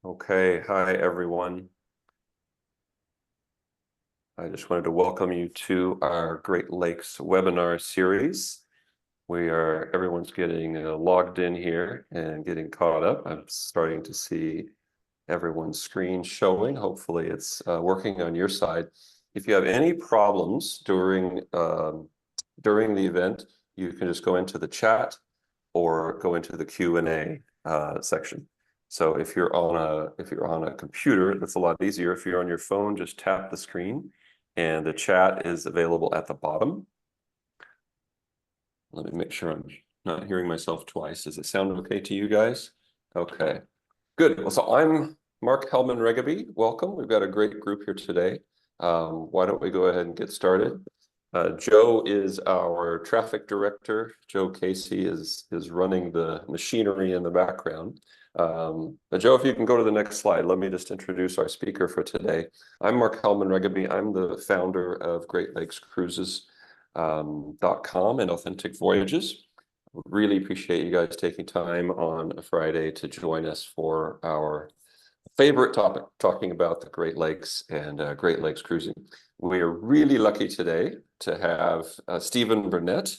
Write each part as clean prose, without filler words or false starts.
Okay, hi everyone. I just wanted to welcome you to our Great Lakes webinar series. Everyone's getting logged in here and getting caught up. I'm starting to see everyone's screen showing. Hopefully it's working on your side. If you have any problems during the event, you can just go into the chat or go into the Q&A section. So if you're on a computer, that's a lot easier. If you're on your phone, just tap the screen and the chat is available at the bottom. Let me make sure I'm not hearing myself twice. Does it sound okay to you guys? Okay, good. Well, so I'm Mark Hellman-Regaby. Welcome. We've got a great group here today. Why don't we go ahead and get started? Joe is our traffic director. Joe Casey is running the machinery in the background. Joe, if you can go to the next slide, let me just introduce our speaker for today. I'm Mark Hellman-Regaby. I'm the founder of Great Lakes Cruises.com and Authentic Voyages. Really appreciate you guys taking time on a Friday to join us for our favorite topic, talking about the Great Lakes and Great Lakes cruising. We are really lucky today to have Stephen Burnett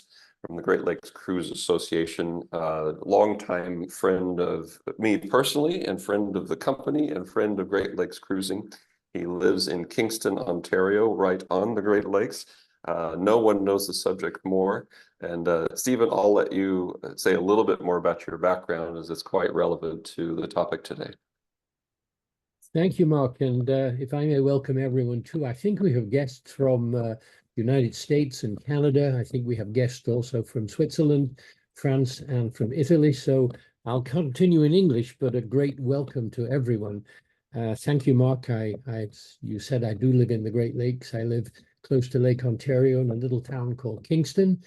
from the Great Lakes Cruise Association, longtime friend of me personally and friend of the company and friend of Great Lakes Cruising. He lives in Kingston, Ontario, right on the Great Lakes. No one knows the subject more. And Stephen, I'll let you say a little bit more about your background as it's quite relevant to the topic today. Thank you, Mark. And if I may welcome everyone too, I think we have guests from the United States and Canada. I think we have guests also from Switzerland, France, and from Italy. So I'll continue in English, but a great welcome to everyone. Thank you, Mark. You said I do live in the Great Lakes. I live close to Lake Ontario in a little town called Kingston.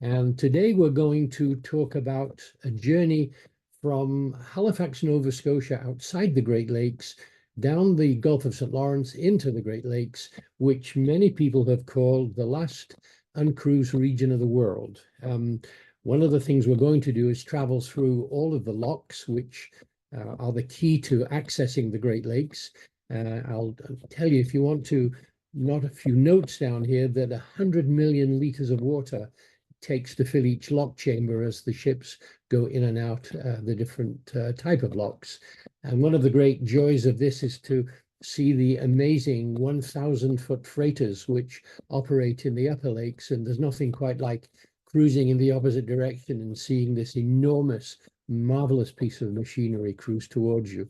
And today we're going to talk about a journey from Halifax, Nova Scotia, outside the Great Lakes, down the Gulf of St. Lawrence into the Great Lakes, which many people have called the last uncruised region of the world. One of the things we're going to do is travel through all of the locks, which are the key to accessing the Great Lakes. I'll tell you, if you want to, not a few notes down here, that 100 million liters of water takes to fill each lock chamber as the ships go in and out the different type of locks. And one of the great joys of this is to see the amazing 1,000-foot freighters which operate in the upper lakes. And there's nothing quite like cruising in the opposite direction and seeing this enormous, marvelous piece of machinery cruise towards you.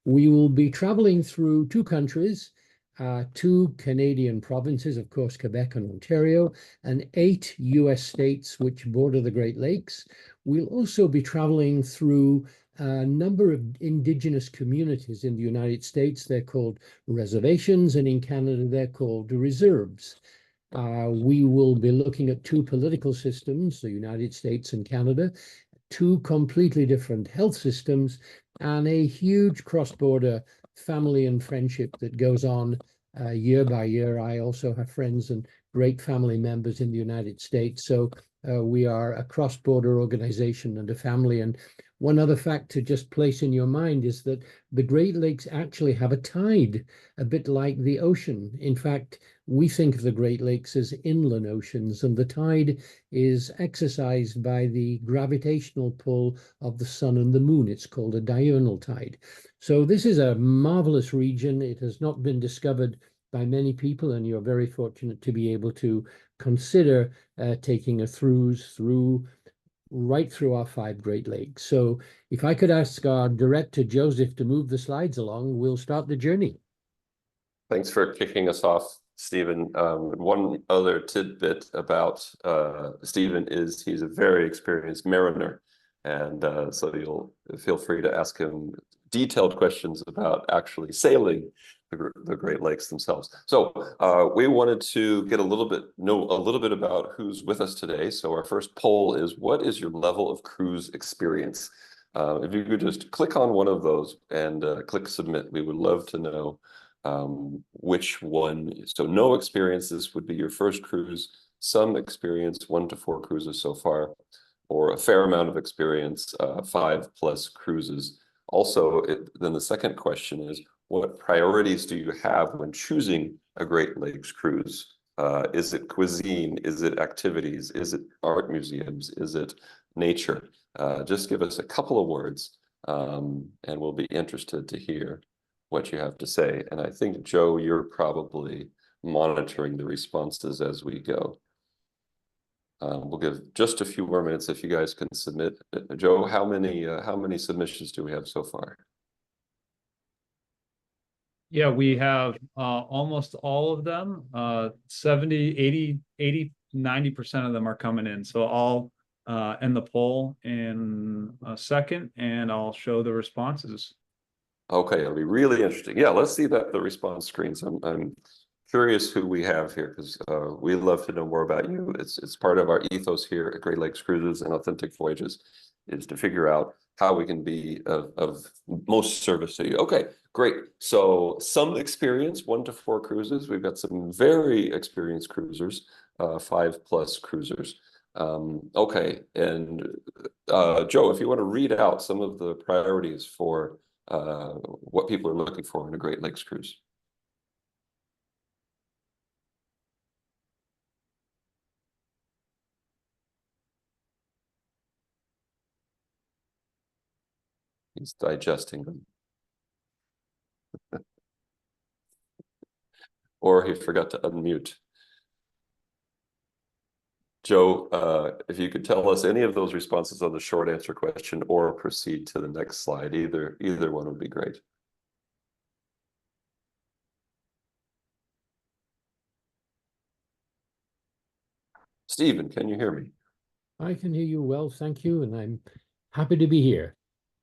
We will be traveling through two countries, two Canadian provinces, of course, Quebec and Ontario, and 8 US states which border the Great Lakes. We'll also be traveling through a number of indigenous communities in the United States. They're called reservations, and in Canada, they're called reserves. We will be looking at two political systems, the United States and Canada, two completely different health systems, and a huge cross-border family and friendship that goes on year by year. I also have friends and great family members in the United States. So we are a cross-border organization and a family. And one other fact to just place in your mind is that the Great Lakes actually have a tide, a bit like the ocean. In fact, we think of the Great Lakes as inland oceans, and the tide is exercised by the gravitational pull of the sun and the moon. It's called a diurnal tide. So this is a marvelous region. It has not been discovered by many people, and you're very fortunate to be able to consider taking a cruise right through our 5 Great Lakes. So if I could ask our director, Joseph, to move the slides along, we'll start the journey. Thanks for kicking us off, Stephen. One other tidbit about Stephen is he's a very experienced mariner. And so you'll feel free to ask him detailed questions about actually sailing the Great Lakes themselves. So we wanted to get know a little bit about who's with us today. So our first poll is, what is your level of cruise experience? If you could just click on one of those and click submit, we would love to know which one. So no experiences would be your first cruise, some experience, 1 to 4 cruises so far, or a fair amount of experience, 5+ cruises Also, then the second question is, what priorities do you have when choosing a Great Lakes cruise? Is it cuisine? Is it activities? Is it art museums? Is it nature? Just give us a couple of words, and we'll be interested to hear what you have to say. And I think, Joe, you're probably monitoring the responses as we go. We'll give just a few more minutes if you guys can submit. Joe, how many submissions do we have so far? Yeah, we have almost all of them. 70, 80, 90% of them are coming in. So I'll end the poll in a second and I'll show the responses. Okay, it'll be really interesting. Yeah, let's see the response screens. I'm curious who we have here because we love to know more about you. It's part of our ethos here at Great Lakes Cruises and Authentic Voyages is to figure out how we can be of most service to you. Okay, great. So some experience, 1 to 4 cruises. We've got some very experienced cruisers, 5+ cruisers. Okay, and Joe, if you want to read out some of the priorities for what people are looking for in a Great Lakes cruise. He's digesting them. Or he forgot to unmute. Joe, if you could tell us any of those responses on the short answer question or proceed to the next slide, either one would be great. Stephen, can you hear me? I can hear you well, thank you, and I'm happy to be here.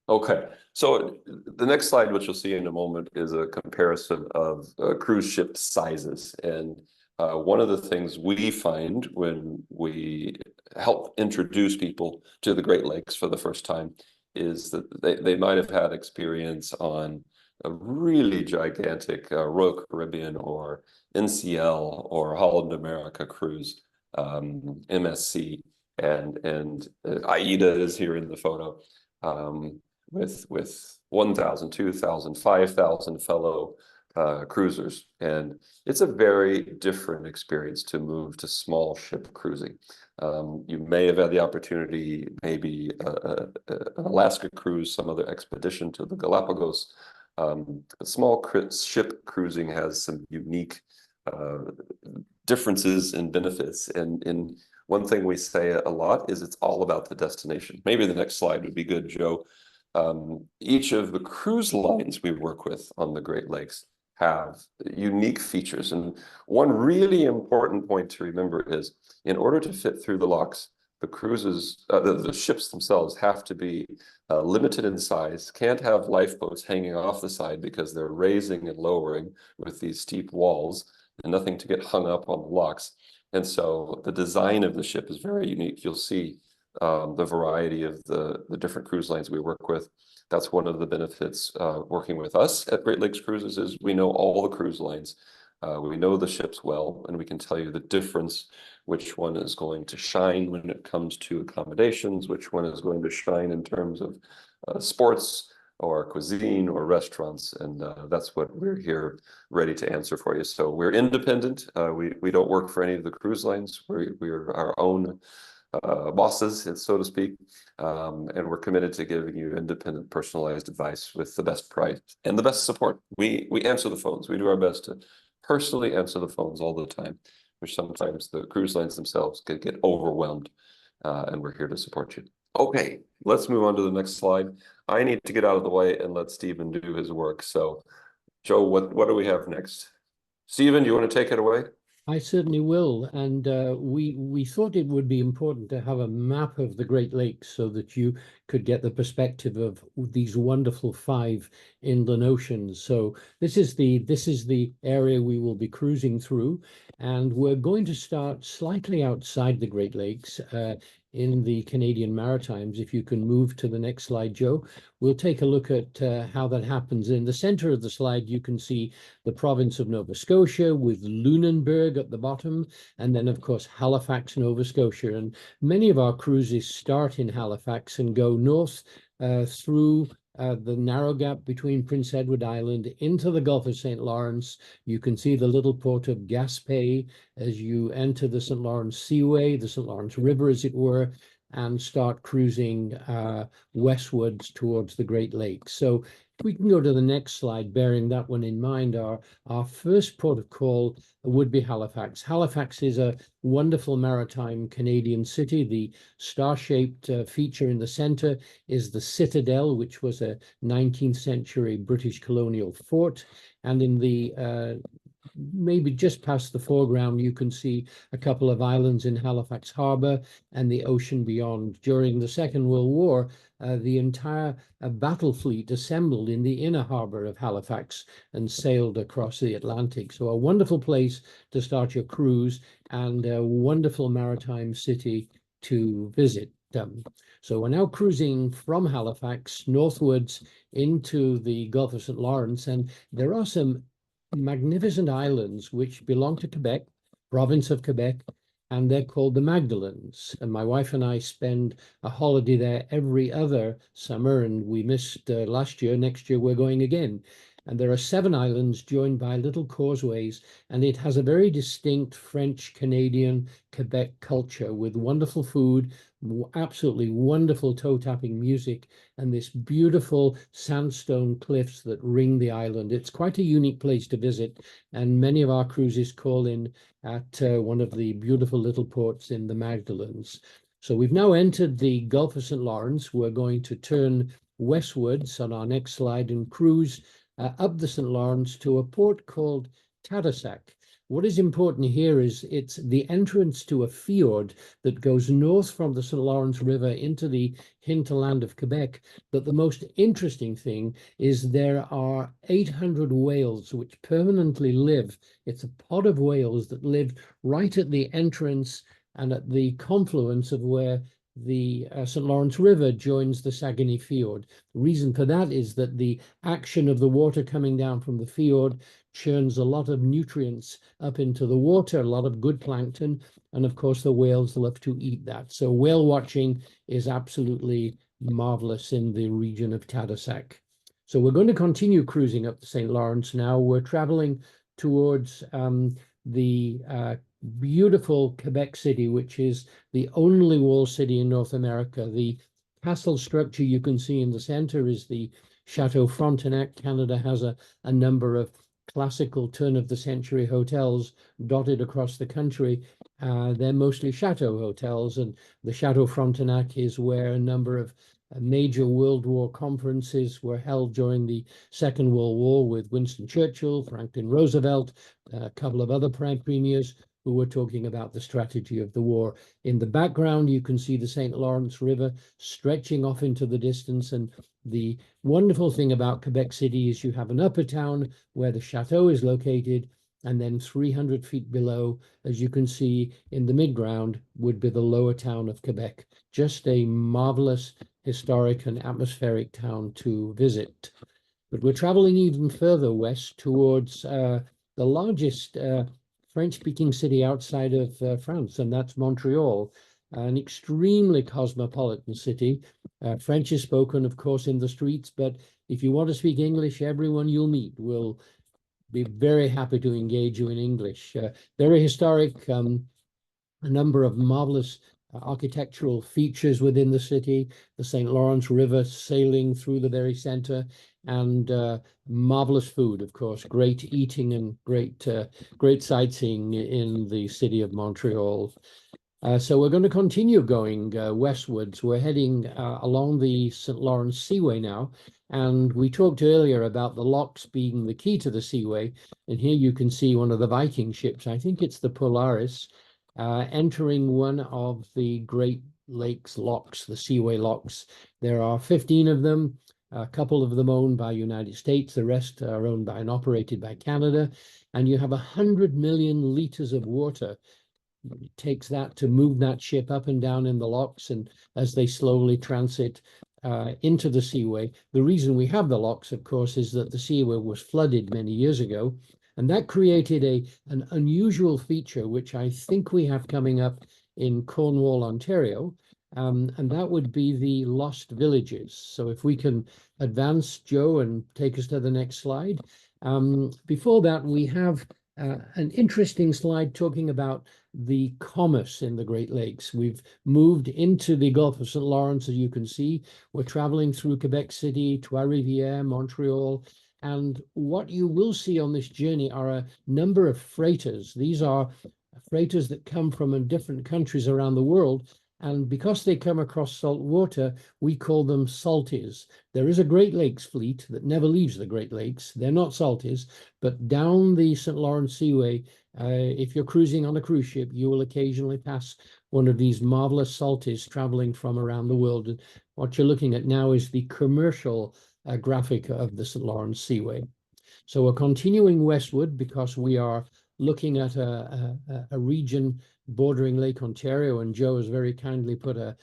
Okay, so the next slide, which you'll see in a moment, is a comparison of cruise ship sizes. And one of the things we find when we help introduce people to the Great Lakes for the first time is that they might have had experience on a really gigantic Royal Caribbean or NCL or Holland America cruise, MSC, and AIDA is here in the photo. With 1,000, 2,000, 5,000 fellow cruisers. And it's a very different experience to move to small ship cruising. You may have had the opportunity, maybe an Alaska cruise, some other expedition to the Galapagos. Small ship cruising has some unique differences and benefits. And one thing we say a lot is it's all about the destination. Maybe the next slide would be good, Joe. Each of the cruise lines we work with on the Great Lakes have unique features. And one really important point to remember is in order to fit through the locks, the cruises, the ships themselves have to be limited in size, can't have lifeboats hanging off the side because they're raising and lowering with these steep walls and nothing to get hung up on the locks. And so the design of the ship is very unique. You'll see the variety of the different cruise lines we work with. That's one of the benefits working with us at Great Lakes Cruises is we know all the cruise lines. We know the ships well, and we can tell you the difference, which one is going to shine when it comes to accommodations, which one is going to shine in terms of sports or cuisine or restaurants. And that's what we're here ready to answer for you. So we're independent. We don't work for any of the cruise lines. We're our own bosses, so to speak, and we're committed to giving you independent, personalized advice with the best price and the best support. We answer the phones. We do our best to personally answer the phones all the time, which sometimes the cruise lines themselves could get overwhelmed, and we're here to support you. Okay, let's move on to the next slide. I need to get out of the way and let Stephen do his work. So, Joe, what do we have next? Stephen, do you want to take it away? I certainly will, and we thought it would be important to have a map of the Great Lakes so that you could get the perspective of these wonderful 5 inland oceans. So this is the area we will be cruising through, and we're going to start slightly outside the Great Lakes in the Canadian Maritimes. If you can move to the next slide, Joe, we'll take a look at how that happens. In the center of the slide, you can see the province of Nova Scotia with Lunenburg at the bottom, and then, of course, Halifax, Nova Scotia. And many of our cruises start in Halifax and go north through the narrow gap between Prince Edward Island into the Gulf of St. Lawrence. You can see the little port of Gaspé as you enter the St. Lawrence Seaway, the St. Lawrence River, as it were, and start cruising westwards towards the Great Lakes. So if we can go to the next slide, bearing that one in mind, our first port of call would be Halifax. Halifax is a wonderful maritime Canadian city. The star-shaped feature in the center is the Citadel, which was a 19th century British colonial fort. And in the maybe just past the foreground, you can see a couple of islands in Halifax Harbor and the ocean beyond. During the Second World War, the entire battle fleet assembled in the inner harbor of Halifax and sailed across the Atlantic. So a wonderful place to start your cruise and a wonderful maritime city to visit. So we're now cruising from Halifax northwards into the Gulf of St. Lawrence, and there are some magnificent islands which belong to Quebec, province of Quebec, and they're called the Magdalens. And my wife and I spend a holiday there every other summer, and we missed last year. Next year we're going again. And there are 7 islands joined by little causeways, and it has a very distinct French-Canadian Quebec culture with wonderful food, absolutely wonderful toe-tapping music, and this beautiful sandstone cliffs that ring the island. It's quite a unique place to visit, and many of our cruises call in at one of the beautiful little ports in the Magdalens. So we've now entered the Gulf of St. Lawrence. We're going to turn westwards on our next slide and cruise up the St. Lawrence to a port called Tadoussac. What is important here is it's the entrance to a fjord that goes north from the St. Lawrence River into the hinterland of Quebec. But the most interesting thing is there are 800 whales which permanently live. It's a pod of whales that live right at the entrance and at the confluence of where the St. Lawrence River joins the Saguenay Fjord. The reason for that is that the action of the water coming down from the fjord churns a lot of nutrients up into the water, a lot of good plankton, and of course the whales love to eat that. So whale watching is absolutely marvelous in the region of Tadoussac. So we're going to continue cruising up the St. Lawrence now. We're traveling towards the beautiful Quebec City, which is the only walled city in North America. The castle structure you can see in the center is the Chateau Frontenac. Canada has a number of classical turn-of-the-century hotels dotted across the country. They're mostly chateau hotels, and the Chateau Frontenac is where a number of major World War conferences were held during the Second World War with Winston Churchill, Franklin Roosevelt, a couple of other prime premiers who were talking about the strategy of the war. In the background, you can see the St. Lawrence River stretching off into the distance. And the wonderful thing about Quebec City is you have an upper town where the chateau is located, and then 300 feet below, as you can see in the midground, would be the lower town of Quebec. Just a marvelous historic and atmospheric town to visit. But we're traveling even further west towards the largest French-speaking city outside of France, and that's Montreal, an extremely cosmopolitan city. French is spoken, of course, in the streets, but if you want to speak English, everyone you'll meet will be very happy to engage you in English. Very historic, a number of marvelous architectural features within the city, the St. Lawrence River sailing through the very center, and marvelous food, of course, great eating and great sightseeing in the city of Montreal. So we're going to continue going westwards. We're heading along the St. Lawrence Seaway now, and we talked earlier about the locks being the key to the seaway, and here you can see one of the Viking ships, I think it's the Polaris, entering one of the Great Lakes locks, the Seaway locks. There are 15 of them, a couple of them owned by United States, the rest are owned by and operated by Canada, and you have 100 million liters of water. It takes that to move that ship up and down in the locks, and as they slowly transit into the seaway. The reason we have the locks, of course, is that the seaway was flooded many years ago, and that created an unusual feature, which I think we have coming up in Cornwall, Ontario. and that would be the lost villages. So if we can advance, Joe, and take us to the next slide. Before that, we have an interesting slide talking about the commerce in the Great Lakes. We've moved into the Gulf of St. Lawrence, as you can see. We're traveling through Quebec City, Trois-Rivières, Montreal, and what you will see on this journey are a number of freighters. These are freighters that come from different countries around the world. And because they come across salt water, we call them salties. There is a Great Lakes fleet that never leaves the Great Lakes. They're not salties, but down the St. Lawrence Seaway, if you're cruising on a cruise ship, you will occasionally pass one of these marvelous salties traveling from around the world. And what you're looking at now is the commercial graphic of the St. Lawrence Seaway. So we're continuing westward because we are looking at a region bordering Lake Ontario, and Joe has very kindly put a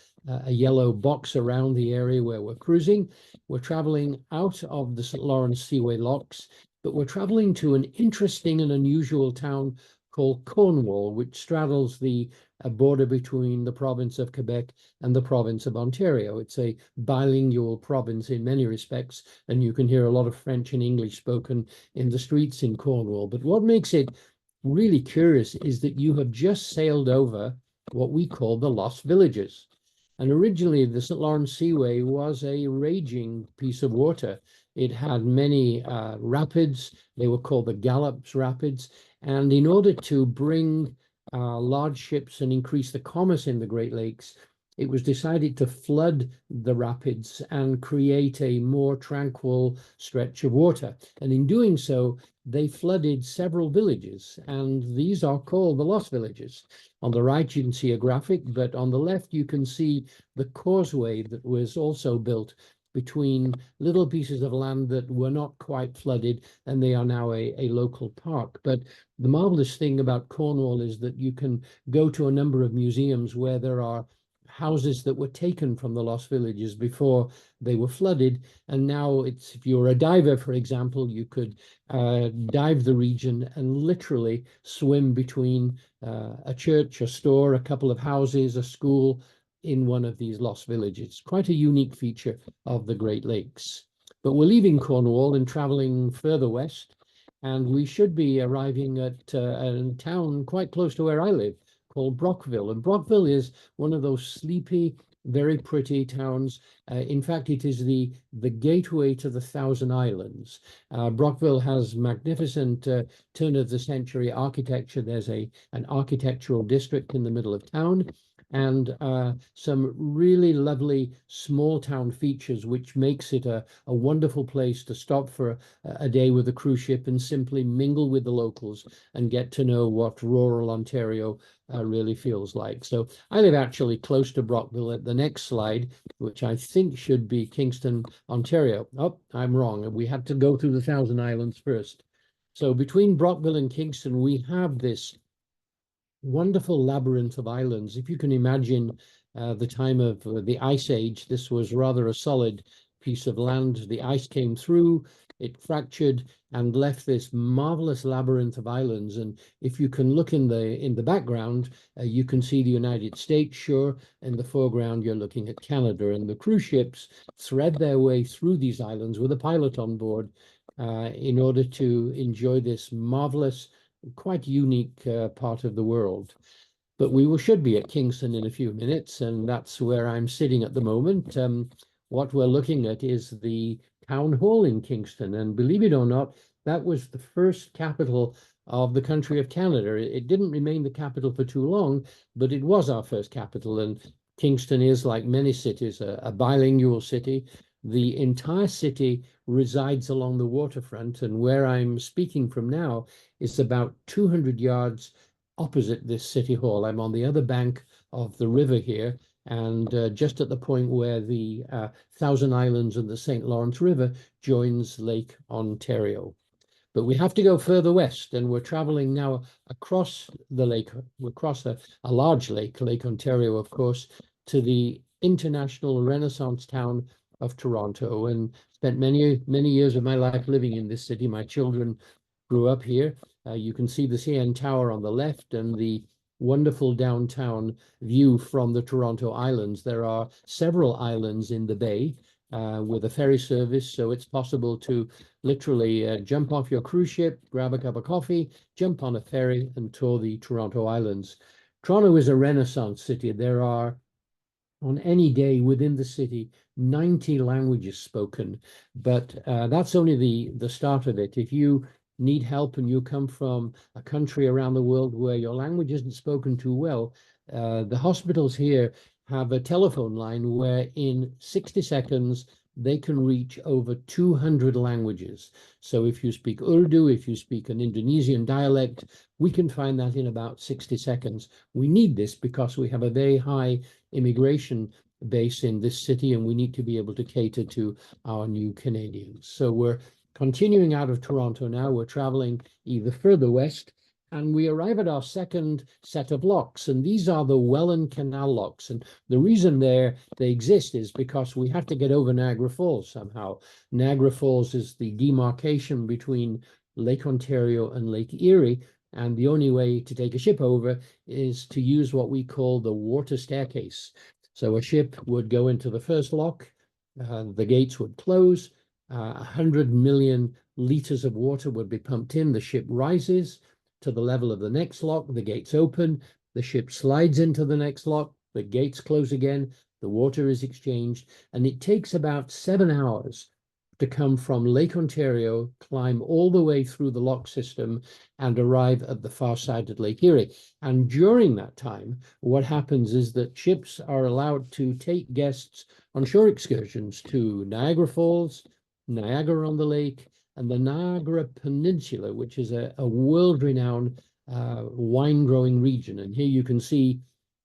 yellow box around the area where we're cruising. We're traveling out of the St. Lawrence Seaway locks, but we're traveling to an interesting and unusual town called Cornwall, which straddles the border between the province of Quebec and the province of Ontario. It's a bilingual province in many respects, and you can hear a lot of French and English spoken in the streets in Cornwall. But what makes it really curious is that you have just sailed over what we call the Lost Villages. And originally, the St. Lawrence Seaway was a raging piece of water. It had many rapids. They were called the Gallops Rapids. And in order to bring large ships and increase the commerce in the Great Lakes, it was decided to flood the rapids and create a more tranquil stretch of water. And in doing so, they flooded several villages, and these are called the Lost Villages. On the right, you can see a graphic, but on the left, you can see the causeway that was also built between little pieces of land that were not quite flooded, and they are now a local park. But the marvelous thing about Cornwall is that you can go to a number of museums where there are houses that were taken from the Lost Villages before they were flooded. And now it's, if you're a diver, for example, you could dive the region and literally swim between a church, a store, a couple of houses, a school in one of these Lost Villages. Quite a unique feature of the Great Lakes. But we're leaving Cornwall and traveling further west, and we should be arriving at a town quite close to where I live, called Brockville. And Brockville is one of those sleepy, very pretty towns. In fact, it is the gateway to the Thousand Islands. Brockville has magnificent turn of the century architecture. There's an architectural district in the middle of town, and some really lovely small town features, which makes it a wonderful place to stop for a day with a cruise ship and simply mingle with the locals and get to know what rural Ontario really feels like. So I live actually close to Brockville. At the next slide, which I think should be Kingston, Ontario. Oh, I'm wrong. We had to go through the Thousand Islands first. So between Brockville and Kingston, we have this wonderful labyrinth of islands. If you can imagine the time of the Ice Age, this was rather a solid piece of land. The ice came through, it fractured and left this marvelous labyrinth of islands. And if you can look in the background, you can see the United States shore. In the foreground, you're looking at Canada, and the cruise ships thread their way through these islands with a pilot on board in order to enjoy this marvelous, quite unique part of the world. But we should be at Kingston in a few minutes, and that's where I'm sitting at the moment. What we're looking at is the town hall in Kingston, and believe it or not, that was the first capital of the country of Canada. It didn't remain the capital for too long, but it was our first capital. And Kingston is, like many cities, a bilingual city. The entire city resides along the waterfront, and where I'm speaking from now is about 200 yards opposite this city hall. I'm on the other bank of the river here, and just at the point where the Thousand Islands and the St. Lawrence River joins Lake Ontario. But we have to go further west, and we're traveling now across the lake. We across a large lake, Lake Ontario, of course, to the international Renaissance town of Toronto, and spent many years of my life living in this city. My children grew up here. You can see the CN Tower on the left and the wonderful downtown view from the Toronto Islands. There are several islands in the bay with a ferry service, so it's possible to literally jump off your cruise ship, grab a cup of coffee, jump on a ferry, and tour the Toronto Islands. Toronto is a Renaissance city. There are, on any day within the city, 90 languages spoken, but that's only the start of it. If you need help and you come from a country around the world where your language isn't spoken too well, the hospitals here have a telephone line where in 60 seconds they can reach over 200 languages. So if you speak Urdu, if you speak an Indonesian dialect, we can find that in about 60 seconds. We need this because we have a very high immigration base in this city, and we need to be able to cater to our new Canadians. So we're continuing out of Toronto now. We're traveling either further west, and we arrive at our second set of locks, and these are the Welland Canal locks. And the reason they exist is because we have to get over Niagara Falls somehow. Niagara Falls is the demarcation between Lake Ontario and Lake Erie, and the only way to take a ship over is to use what we call the water staircase. So a ship would go into the first lock, the gates would close, 100 million liters of water would be pumped in, the ship rises to the level of the next lock, the gates open, the ship slides into the next lock, the gates close again, the water is exchanged, and it takes about 7 hours to come from Lake Ontario, climb all the way through the lock system, and arrive at the far side of Lake Erie. And during that time, what happens is that ships are allowed to take guests on shore excursions to Niagara Falls, Niagara-on-the-Lake, and the Niagara Peninsula, which is a world-renowned wine-growing region. And here you can see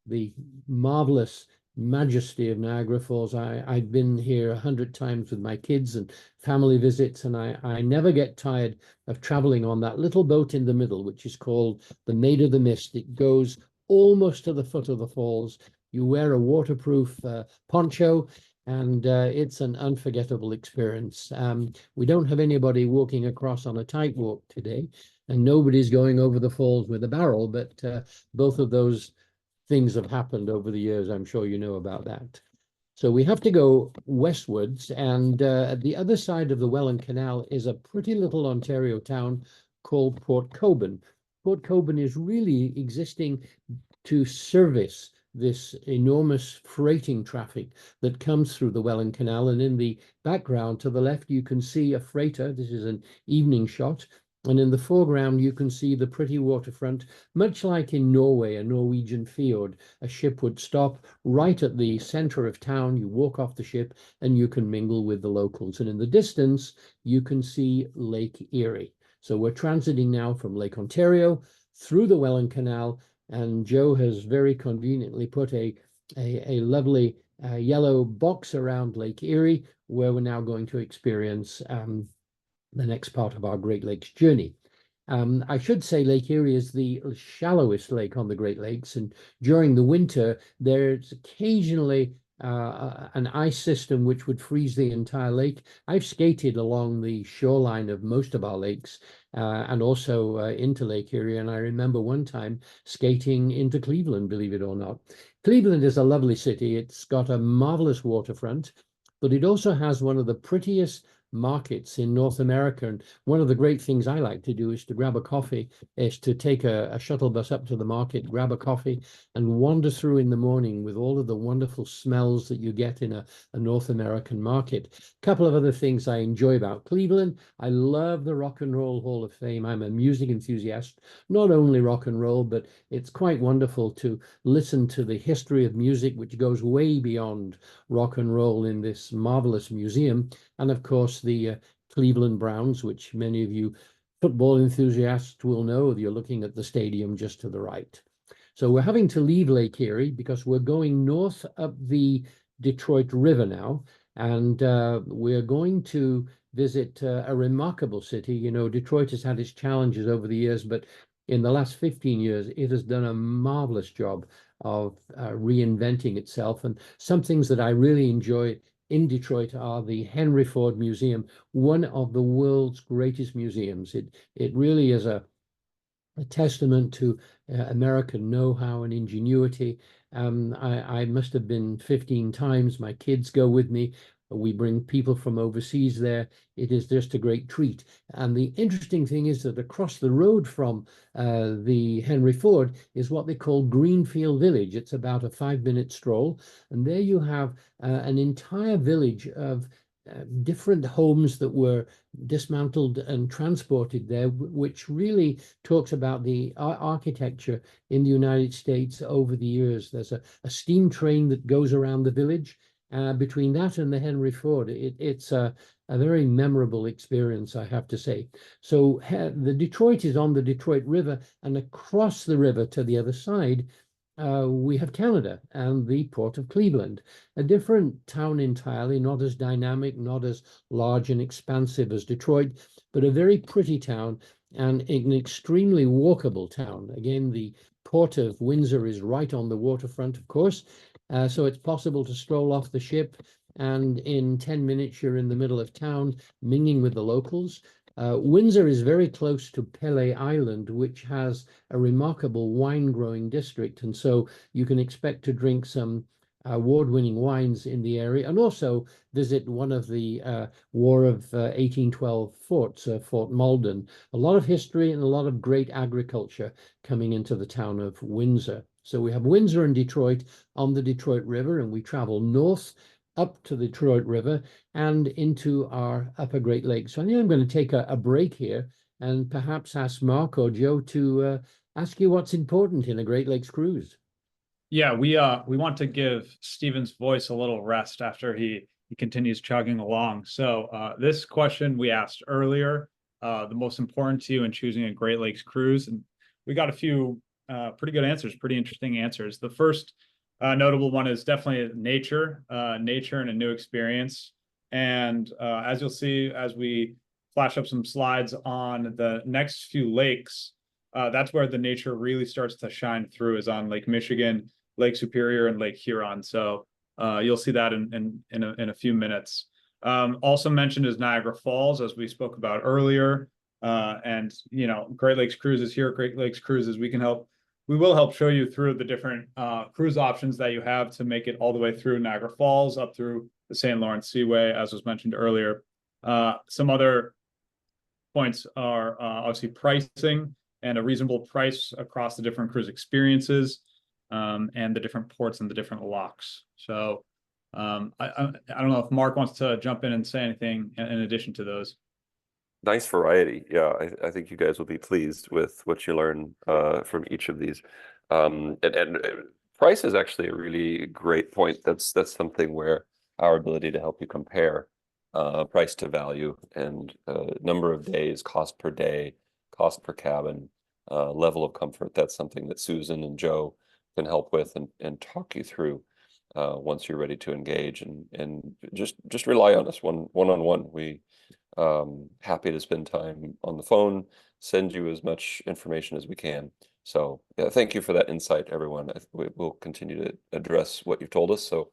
the marvelous majesty of Niagara Falls. I've been here 100 times with my kids and family visits, and I never get tired of traveling on that little boat in the middle, which is called the Maid of the Mist. It goes almost to the foot of the falls. You wear a waterproof poncho, and it's an unforgettable experience. We don't have anybody walking across on a tightrope today, and nobody's going over the falls with a barrel, but both of those things have happened over the years. I'm sure you know about that. So we have to go westwards, and at the other side of the Welland Canal is a pretty little Ontario town called Port Colborne. Port Colborne is really existing to service this enormous freighting traffic that comes through the Welland Canal. And in the background to the left, you can see a freighter. This is an evening shot. And in the foreground, you can see the pretty waterfront, much like in Norway, a Norwegian fjord. A ship would stop right at the center of town. You walk off the ship and you can mingle with the locals. And in the distance, you can see Lake Erie. So we're transiting now from Lake Ontario through the Welland Canal, and Joe has very conveniently put a lovely yellow box around Lake Erie, where we're now going to experience the next part of our Great Lakes journey. I should say Lake Erie is the shallowest lake on the Great Lakes, and during the winter, there's occasionally an ice system which would freeze the entire lake. I've skated along the shoreline of most of our lakes and also into Lake Erie, and I remember one time skating into Cleveland, believe it or not. Cleveland is a lovely city. It's got a marvelous waterfront, but it also has one of the prettiest markets in North America. And one of the great things I like to do is to grab a coffee, is to take a shuttle bus up to the market, grab a coffee, and wander through in the morning with all of the wonderful smells that you get in a North American market. A couple of other things I enjoy about Cleveland. I love the Rock and Roll Hall of Fame. I'm a music enthusiast, not only rock and roll, but it's quite wonderful to listen to the history of music, which goes way beyond rock and roll in this marvelous museum. And of course, the Cleveland Browns, which many of you football enthusiasts will know. You're looking at the stadium just to the right. So we're having to leave Lake Erie because we're going north up the Detroit River now, and we're going to visit a remarkable city. You know, Detroit has had its challenges over the years, but in the last 15 years, it has done a marvelous job of reinventing itself. And some things that I really enjoy in Detroit are the Henry Ford Museum, one of the world's greatest museums. It really is a a testament to American know-how and ingenuity. I must have been 15 times. My kids go with me. We bring people from overseas there. It is just a great treat. And the interesting thing is that across the road from the Henry Ford is what they call Greenfield Village. It's about a 5-minute stroll. And there you have an entire village of different homes that were dismantled and transported there, which really talks about the architecture in the United States over the years. There's a steam train that goes around the village. Between that and the Henry Ford, it's a very memorable experience, I have to say. So the Detroit is on the Detroit River, and across the river to the other side, we have Canada and the Port of Cleveland, a different town entirely, not as dynamic, not as large and expansive as Detroit, but a very pretty town and an extremely walkable town. Again, the Port of Windsor is right on the waterfront, of course, so it's possible to stroll off the ship, and in 10 minutes you're in the middle of town, mingling with the locals. Windsor is very close to Pele Island, which has a remarkable wine growing district. And so you can expect to drink some award-winning wines in the area, and also visit one of the War of 1812 forts, Fort Malden. A lot of history and a lot of great agriculture coming into the town of Windsor. So we have Windsor and Detroit on the Detroit River, and we travel north up to the Detroit River and into our upper Great Lakes. So I think I'm going to take a break here and perhaps ask Mark or Joe to ask you what's important in a Great Lakes cruise. Yeah, we want to give Stephen's voice a little rest after he continues chugging along. So this question we asked earlier, the most important to you in choosing a Great Lakes cruise, and we got a few pretty good answers, pretty interesting answers. The first notable one is definitely nature and a new experience. And as you'll see, as we flash up some slides on the next few lakes, that's where the nature really starts to shine through, is on Lake Michigan, Lake Superior, and Lake Huron. So you'll see that in a few minutes. Also mentioned is Niagara Falls, as we spoke about earlier. And Great Lakes Cruises here, Great Lakes Cruises, we will help show you through the different cruise options that you have to make it all the way through Niagara Falls, up through the St. Lawrence Seaway, as was mentioned earlier. Some other points are obviously pricing and a reasonable price across the different cruise experiences, and the different ports and the different locks. So I don't know if Mark wants to jump in and say anything in addition to those. Nice variety. Yeah, I think you guys will be pleased with what you learn from each of these. And price is actually a really great point. That's something where our ability to help you compare price to value and number of days, cost per day, cost per cabin, level of comfort. That's something that Susan and Joe can help with and talk you through once you're ready to engage, and just rely on us one-on-one. We happy to spend time on the phone, send you as much information as we can. So yeah, thank you for that insight, everyone. We'll continue to address what you've told us. So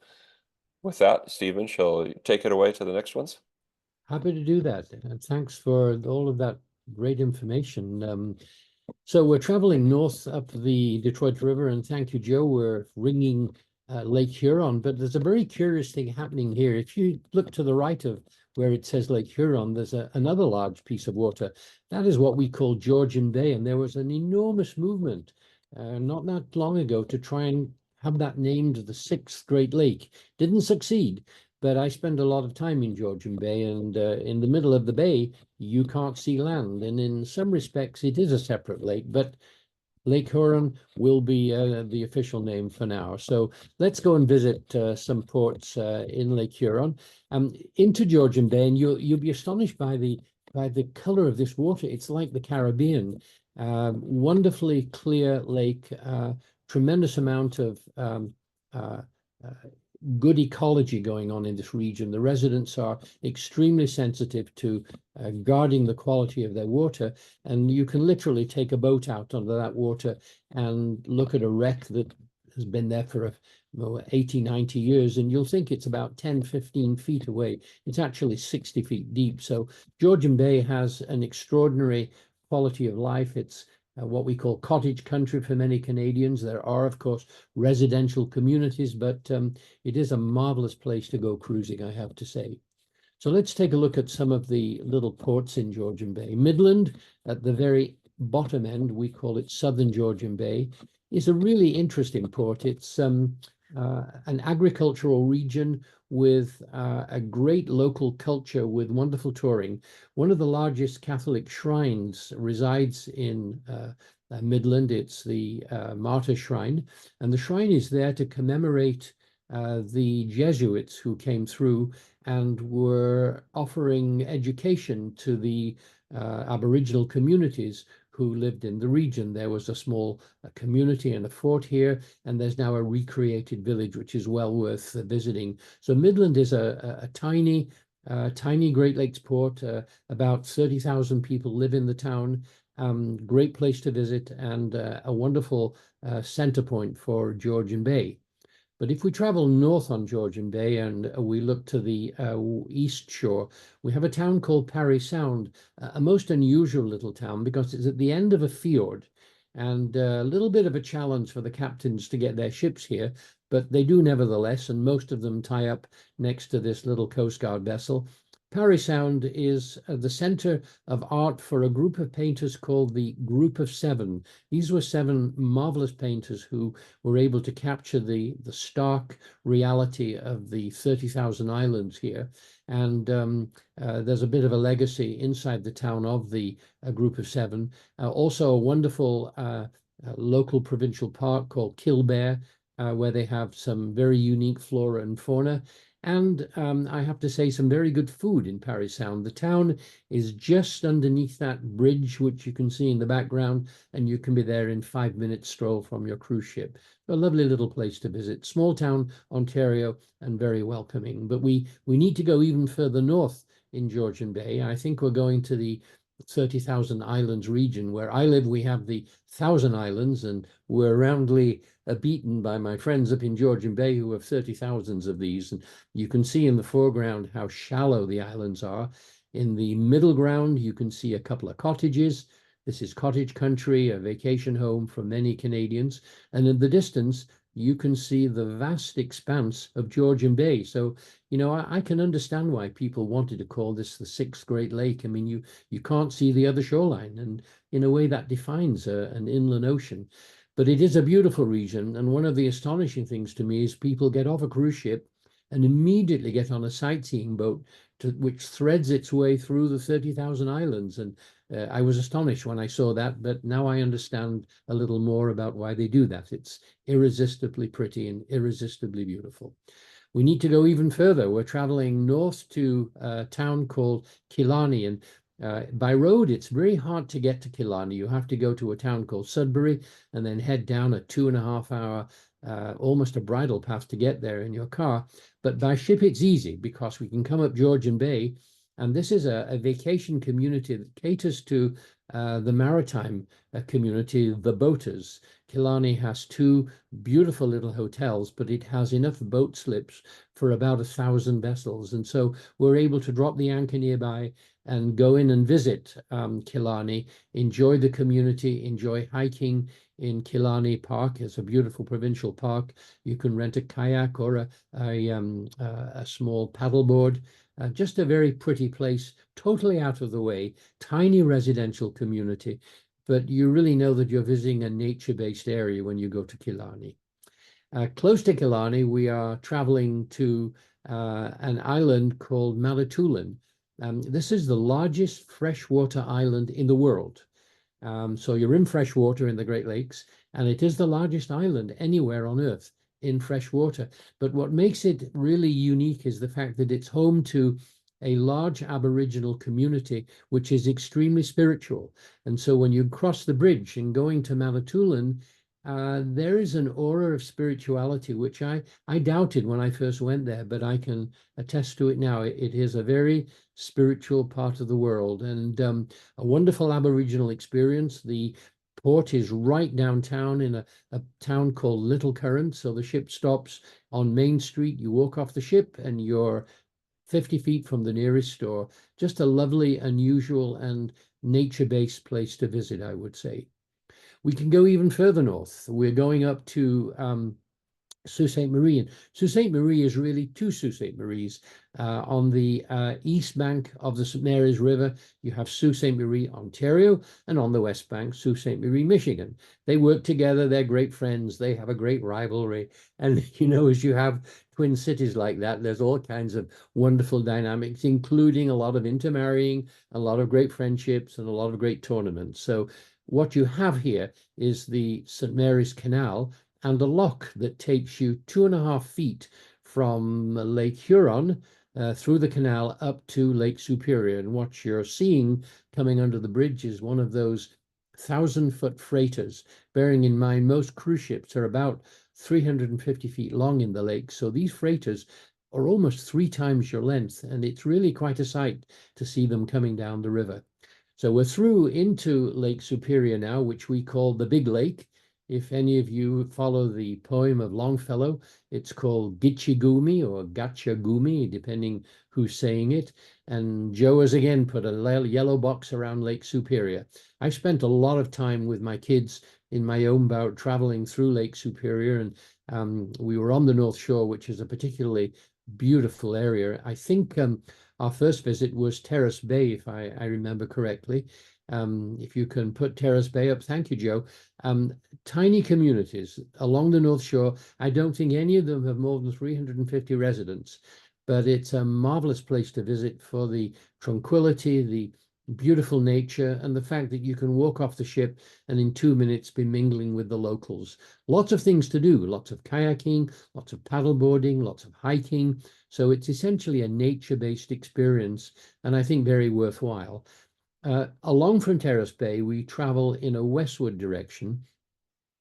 with that, Stephen, shall you take it away to the next ones? Happy to do that. Thanks for all of that great information. So we're traveling north up the Detroit River, and thank you, Joe. We're ringing Lake Huron, but there's a very curious thing happening here. If you look to the right of where it says Lake Huron, there's another large piece of water. That is what we call Georgian Bay, and there was an enormous movement not that long ago to try and have that named the 6th Great Lake. Didn't succeed, but I spend a lot of time in Georgian Bay, and in the middle of the bay, you can't see land. And in some respects, it is a separate lake, but Lake Huron will be the official name for now. So let's go and visit some ports in Lake Huron, into Georgian Bay, and you'll be astonished by the color of this water. It's like the Caribbean. Wonderfully clear lake, tremendous amount of good ecology going on in this region. The residents are extremely sensitive to guarding the quality of their water, and you can literally take a boat out under that water and look at a wreck that has been there for 80, 90 years, and you'll think it's about 10, 15 feet away. It's actually 60 feet deep. So Georgian Bay has an extraordinary quality of life. It's what we call cottage country for many Canadians. There are, of course, residential communities, but it is a marvelous place to go cruising, I have to say. So let's take a look at some of the little ports in Georgian Bay. Midland, at the very bottom end, we call it Southern Georgian Bay, is a really interesting port. It's an agricultural region with a great local culture with wonderful touring. One of the largest Catholic shrines resides in Midland. It's the Martyr Shrine, and the shrine is there to commemorate the Jesuits who came through and were offering education to the Aboriginal communities who lived in the region. There was a small community and a fort here, and there's now a recreated village, which is well worth visiting. So Midland is a tiny Great Lakes port. About 30,000 people live in the town. Great place to visit, and a wonderful center point for Georgian Bay. But if we travel north on Georgian Bay and we look to the east shore, we have a town called Parry Sound, a most unusual little town because it's at the end of a fjord, and a little bit of a challenge for the captains to get their ships here, but they do nevertheless, and most of them tie up next to this little Coast Guard vessel. Parry Sound is the center of art for a group of painters called the Group of Seven. These were 7 marvelous painters who were able to capture the stark reality of the 30,000 islands here. And there's a bit of a legacy inside the town of the Group of Seven. Also a wonderful local provincial park called Killbear, where they have some very unique flora and fauna. And I have to say, some very good food in Parry Sound. The town is just underneath that bridge, which you can see in the background, and you can be there in 5-minute stroll from your cruise ship. A lovely little place to visit. Small town, Ontario, and very welcoming. But we need to go even further north in Georgian Bay. I think we're going to the 30,000 Islands region. Where I live, we have the 1,000 Islands, and we're roundly beaten by my friends up in Georgian Bay who have 30,000 of these. And you can see in the foreground how shallow the islands are. In the middle ground, you can see a couple of cottages. This is cottage country, a vacation home for many Canadians. And in the distance, you can see the vast expanse of Georgian Bay. So, you know, I can understand why people wanted to call this the 6th Great Lake. I mean, you can't see the other shoreline, and in a way that defines an inland ocean. But it is a beautiful region, and one of the astonishing things to me is people get off a cruise ship and immediately get on a sightseeing boat which threads its way through the 30,000 islands. And I was astonished when I saw that, but now I understand a little more about why they do that. It's irresistibly pretty and irresistibly beautiful. We need to go even further. We're traveling north to a town called Killarney, and by road, it's very hard to get to Killarney. You have to go to a town called Sudbury and then head down a 2.5-hour, almost a bridle path to get there in your car. But by ship, it's easy because we can come up Georgian Bay. And this is a vacation community that caters to the maritime community, the boaters. Killarney has 2 beautiful little hotels, but it has enough boat slips for about 1,000 vessels. And so we're able to drop the anchor nearby and go in and visit Killarney, enjoy the community, enjoy hiking in Killarney Park. It's a beautiful provincial park. You can rent a kayak or a small paddleboard. Just a very pretty place, totally out of the way, tiny residential community, but you really know that you're visiting a nature-based area when you go to Killarney. Close to Killarney, we are traveling to an island called Manitoulin. This is the largest freshwater island in the world. So you're in freshwater in the Great Lakes, and it is the largest island anywhere on Earth in fresh water. But what makes it really unique is the fact that it's home to a large Aboriginal community, which is extremely spiritual. And so when you cross the bridge and going to Manitoulin, there is an aura of spirituality, which I doubted when I first went there, but I can attest to it now. It is a very spiritual part of the world, and a wonderful Aboriginal experience. The port is right downtown in a town called Little Current. So the ship stops on Main Street. You walk off the ship and you're 50 feet from the nearest store. Just a lovely, unusual, and nature-based place to visit, I would say. We can go even further north. We're going up to Sault Ste. Marie. And Sault Ste. Marie is really two Sault Ste. Maries. On the east bank of the St. Mary's River, you have Sault Ste. Marie, Ontario, and on the west bank, Sault Ste. Marie, Michigan. They work together. They're great friends. They have a great rivalry. And, you know, as you have twin cities like that, there's all kinds of wonderful dynamics, including a lot of intermarrying, a lot of great friendships, and a lot of great tournaments. So what you have here is the St. Mary's Canal, and a lock that takes you 2.5 feet from Lake Huron through the canal up to Lake Superior. And what you're seeing coming under the bridge is one of those 1,000-foot freighters, bearing in mind most cruise ships are about 350 feet long in the lake. So these freighters are almost 3 times your length, and it's really quite a sight to see them coming down the river. So we're through into Lake Superior now, which we call the Big Lake. If any of you follow the poem of Longfellow, it's called Gitchigumi or Gachagumi, depending who's saying it. And Joe has again put a yellow box around Lake Superior. I spent a lot of time with my kids in my own boat traveling through Lake Superior, and we were on the North Shore, which is a particularly beautiful area. I think our first visit was Terrace Bay, if I remember correctly. If you can put Terrace Bay up, thank you, Joe. Tiny communities along the North Shore. I don't think any of them have more than 350 residents, but it's a marvelous place to visit for the tranquility, the beautiful nature, and the fact that you can walk off the ship and in 2 minutes be mingling with the locals. Lots of things to do, lots of kayaking, lots of paddleboarding, lots of hiking. So it's essentially a nature-based experience, and I think very worthwhile. Along from Terrace Bay, we travel in a westward direction.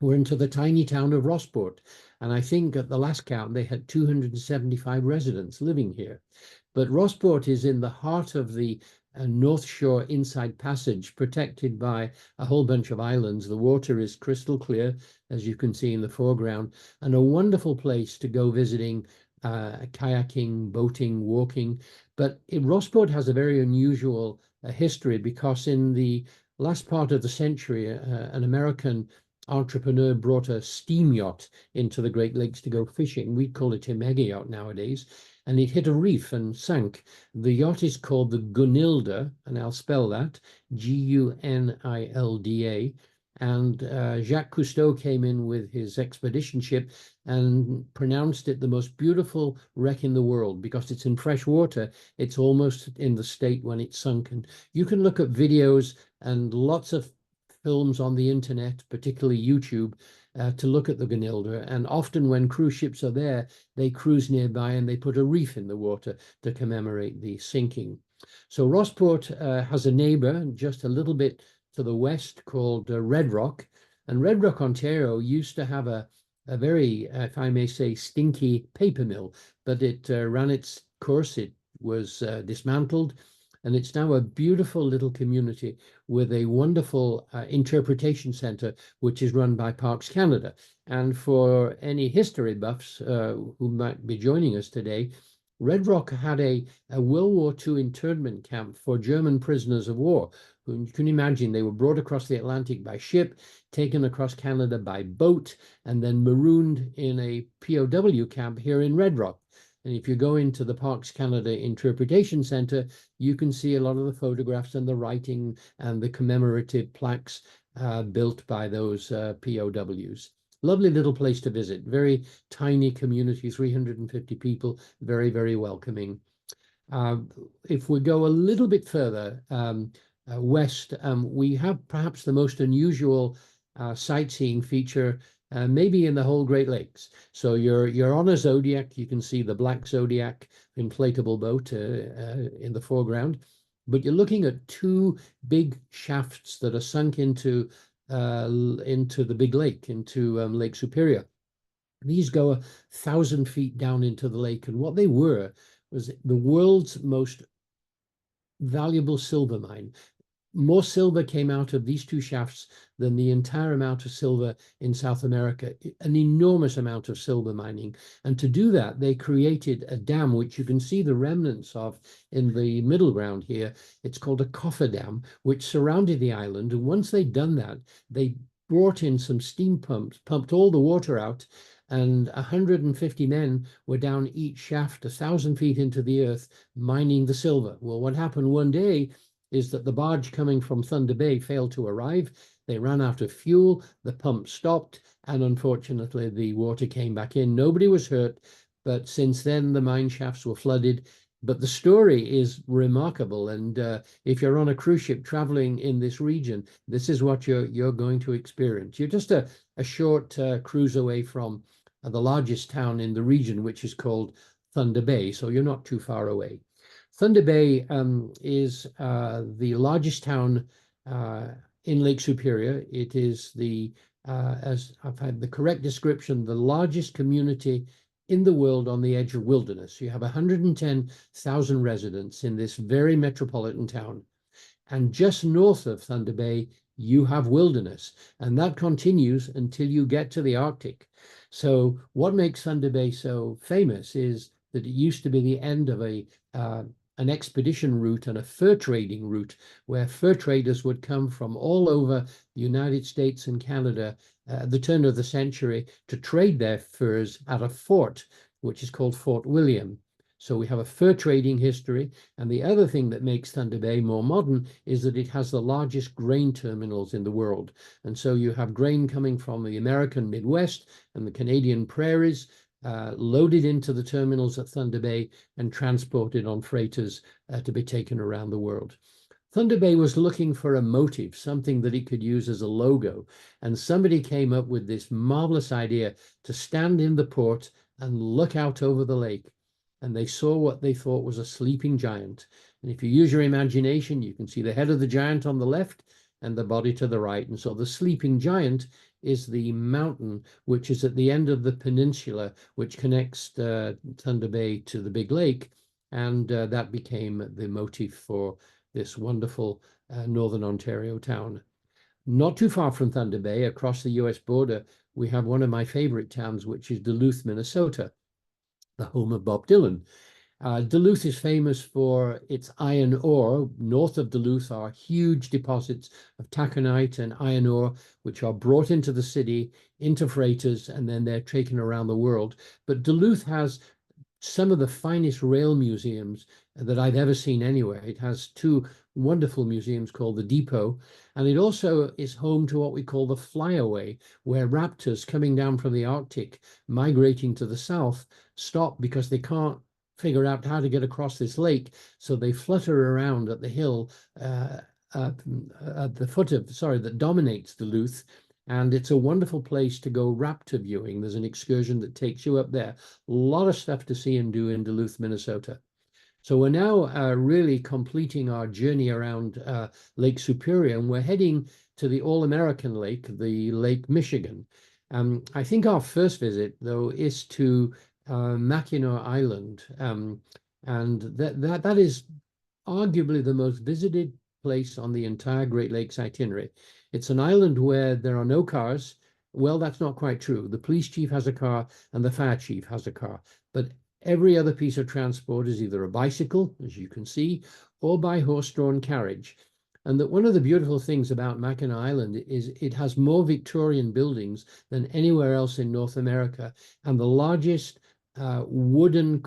We're into the tiny town of Rossport, and I think at the last count they had 275 residents living here. But Rossport is in the heart of the North Shore Inside Passage, protected by a whole bunch of islands. The water is crystal clear, as you can see in the foreground, and a wonderful place to go visiting, kayaking, boating, walking. But Rossport has a very unusual history, because in the last part of the century, an American entrepreneur brought a steam yacht into the Great Lakes to go fishing. We call it a mega yacht nowadays, and it hit a reef and sank. The yacht is called the Gunilda, and I'll spell that, Gunilda. And Jacques Cousteau came in with his expedition ship and pronounced it the most beautiful wreck in the world, because it's in fresh water. It's almost in the state when it's sunk. And you can look at videos and lots of films on the internet, particularly YouTube, to look at the Gunilda. And often when cruise ships are there, they cruise nearby and they put a reef in the water to commemorate the sinking. So Rossport has a neighbor just a little bit to the west called Red Rock. And Red Rock, Ontario used to have a very, if I may say, stinky paper mill, but it ran its course. It was dismantled, and it's now a beautiful little community with a wonderful interpretation center, which is run by Parks Canada. And for any history buffs who might be joining us today, Red Rock had a World War II internment camp for German prisoners of war. You can imagine they were brought across the Atlantic by ship, taken across Canada by boat, and then marooned in a POW camp here in Red Rock. And if you go into the Parks Canada Interpretation Center, you can see a lot of the photographs and the writing and the commemorative plaques built by those POWs. Lovely little place to visit. Very tiny community, 350 people, very, very welcoming. If we go a little bit further west, we have perhaps the most unusual sightseeing feature maybe in the whole Great Lakes. So you're on a Zodiac. You can see the black Zodiac inflatable boat in the foreground, but you're looking at 2 big shafts that are sunk into the Big Lake, into Lake Superior. These go 1,000 feet down into the lake, and what they were was the world's most valuable silver mine. More silver came out of these 2 shafts than the entire amount of silver in South America, an enormous amount of silver mining. And to do that, they created a dam, which you can see the remnants of in the middle ground here. It's called a coffer dam, which surrounded the island. And once they'd done that, they brought in some steam pumps, pumped all the water out, and 150 men were down each shaft 1,000 feet into the earth mining the silver. Well, what happened one day is that the barge coming from Thunder Bay failed to arrive. They ran out of fuel, the pump stopped, and unfortunately the water came back in. Nobody was hurt, but since then the mine shafts were flooded. But the story is remarkable, and if you're on a cruise ship traveling in this region, this is what you're going to experience. You're just a short cruise away from the largest town in the region, which is called Thunder Bay, so you're not too far away. Thunder Bay is the largest town in Lake Superior. It is as I've had the correct description, the largest community in the world on the edge of wilderness. You have 110,000 residents in this very metropolitan town. And just north of Thunder Bay, you have wilderness, and that continues until you get to the Arctic. So what makes Thunder Bay so famous is that it used to be the end of an expedition route and a fur trading route where fur traders would come from all over the United States and Canada at the turn of the century to trade their furs at a fort, which is called Fort William. So we have a fur trading history. And the other thing that makes Thunder Bay more modern is that it has the largest grain terminals in the world. And so you have grain coming from the American Midwest and the Canadian prairies, loaded into the terminals at Thunder Bay and transported on freighters to be taken around the world. Thunder Bay was looking for a motive, something that it could use as a logo. And somebody came up with this marvelous idea to stand in the port and look out over the lake. And they saw what they thought was a sleeping giant. And if you use your imagination, you can see the head of the giant on the left and the body to the right. And so the sleeping giant is the mountain, which is at the end of the peninsula, which connects Thunder Bay to the big lake. And that became the motif for this wonderful Northern Ontario town. Not too far from Thunder Bay, across the US border, we have one of my favorite towns, which is Duluth, Minnesota, the home of Bob Dylan. Duluth is famous for its iron ore. North of Duluth are huge deposits of taconite and iron ore, which are brought into the city, into freighters, and then they're taken around the world. But Duluth has some of the finest rail museums that I've ever seen anywhere. It has two wonderful museums called the Depot, and it also is home to what we call the flyaway, where raptors coming down from the Arctic, migrating to the south, stop because they can't figure out how to get across this lake, so they flutter around at the hill at the foot of, that dominates Duluth. And it's a wonderful place to go raptor viewing. There's an excursion that takes you up there. A lot of stuff to see and do in Duluth, Minnesota. So we're now really completing our journey around Lake Superior, and we're heading to the All-American Lake, the Lake Michigan. I think our first visit, though, is to Mackinac Island, and that is arguably the most visited place on the entire Great Lakes itinerary. It's an island where there are no cars. Well, that's not quite true. The police chief has a car and the fire chief has a car, but every other piece of transport is either a bicycle, as you can see, or by horse-drawn carriage. And that one of the beautiful things about Mackinac Island is it has more Victorian buildings than anywhere else in North America, and the largest wooden-built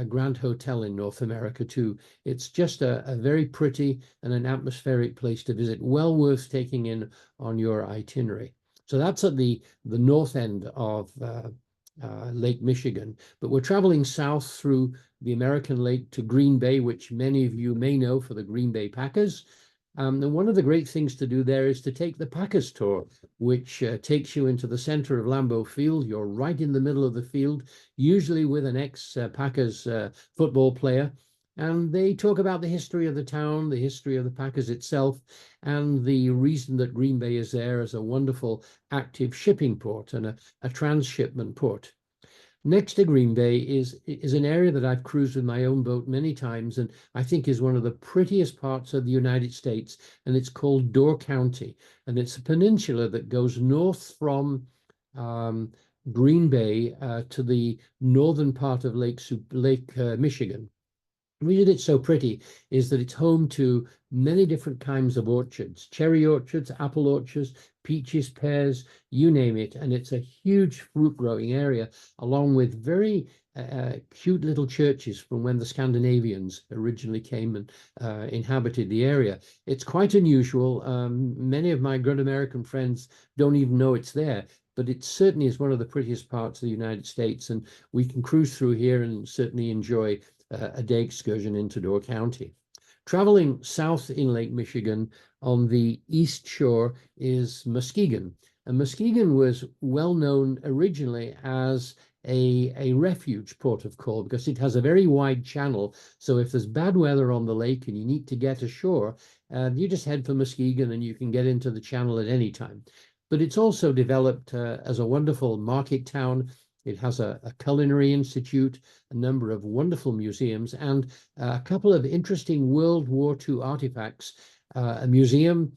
Grand Hotel in North America too. It's just a very pretty and an atmospheric place to visit, well worth taking in on your itinerary. So that's at the north end of Lake Michigan, but we're traveling south through the American Lake to Green Bay, which many of you may know for the Green Bay Packers. And one of the great things to do there is to take the Packers tour, which takes you into the center of Lambeau Field. You're right in the middle of the field, usually with an ex-Packers football player. And they talk about the history of the town, the history of the Packers itself, and the reason that Green Bay is there as a wonderful active shipping port and a transshipment port. Next to Green Bay is an area that I've cruised with my own boat many times, and I think is one of the prettiest parts of the United States, and it's called Door County. And it's a peninsula that goes north from Green Bay to the northern part of Lake Michigan. the reason it's so pretty is that it's home to many different kinds of orchards, cherry orchards, apple orchards, peaches, pears, you name it. And it's a huge fruit growing area, along with very cute little churches from when the Scandinavians originally came and inhabited the area. It's quite unusual. Many of my good American friends don't even know it's there, but it certainly is one of the prettiest parts of the United States. And we can cruise through here and certainly enjoy a day excursion into Door County. Traveling south in Lake Michigan on the east shore is Muskegon. And Muskegon was well known originally as a refuge port of call because it has a very wide channel. So if there's bad weather on the lake and you need to get ashore, you just head for Muskegon and you can get into the channel at any time. But it's also developed as a wonderful market town. It has a culinary institute, a number of wonderful museums, and a couple of interesting World War II artifacts, a museum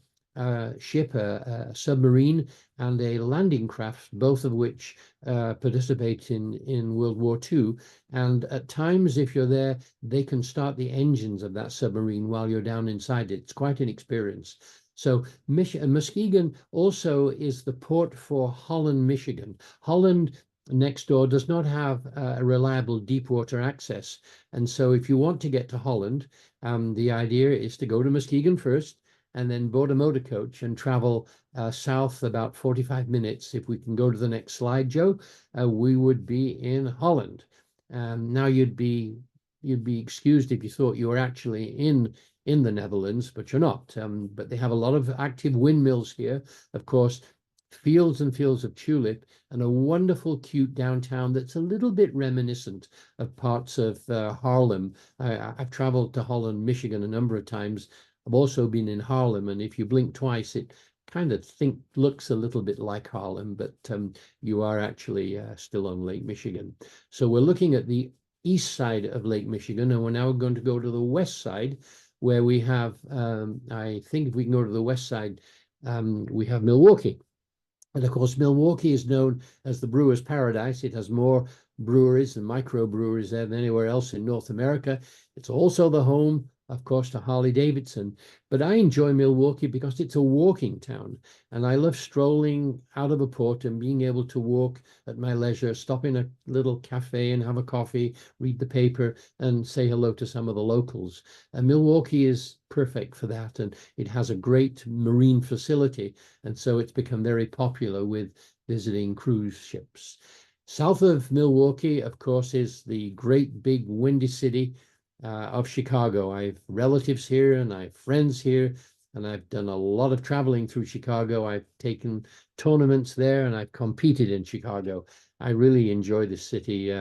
ship, a submarine, and a landing craft, both of which participate in World War II. And at times, if you're there, they can start the engines of that submarine while you're down inside it. It's quite an experience. So Muskegon also is the port for Holland, Michigan. Holland next door does not have a reliable deep water access. And so if you want to get to Holland, the idea is to go to Muskegon first and then board a motor coach and travel south about 45 minutes. If we can go to the next slide, Joe, we would be in Holland. Now you'd be excused if you thought you were actually in the Netherlands, but you're not. But they have a lot of active windmills here, of course, fields and fields of tulip, and a wonderful, cute downtown that's a little bit reminiscent of parts of Harlem. I've traveled to Holland, Michigan a number of times. I've also been in Harlem, and if you blink twice, it kind of looks a little bit like Harlem, but you are actually still on Lake Michigan. So we're looking at the east side of Lake Michigan, and we're now going to go to the west side, where we have, I think if we can go to the west side, we have Milwaukee. And of course, Milwaukee is known as the brewer's paradise. It has more breweries and microbreweries there than anywhere else in North America. It's also the home, of course, to Harley Davidson. But I enjoy Milwaukee because it's a walking town. And I love strolling out of a port and being able to walk at my leisure, stop in a little cafe and have a coffee, read the paper, and say hello to some of the locals. And Milwaukee is perfect for that. And it has a great marine facility. And so it's become very popular with visiting cruise ships. South of Milwaukee, of course, is the great big windy city of Chicago. I have relatives here and I have friends here, and I've done a lot of traveling through Chicago. I've taken tournaments there and I've competed in Chicago. I really enjoy this city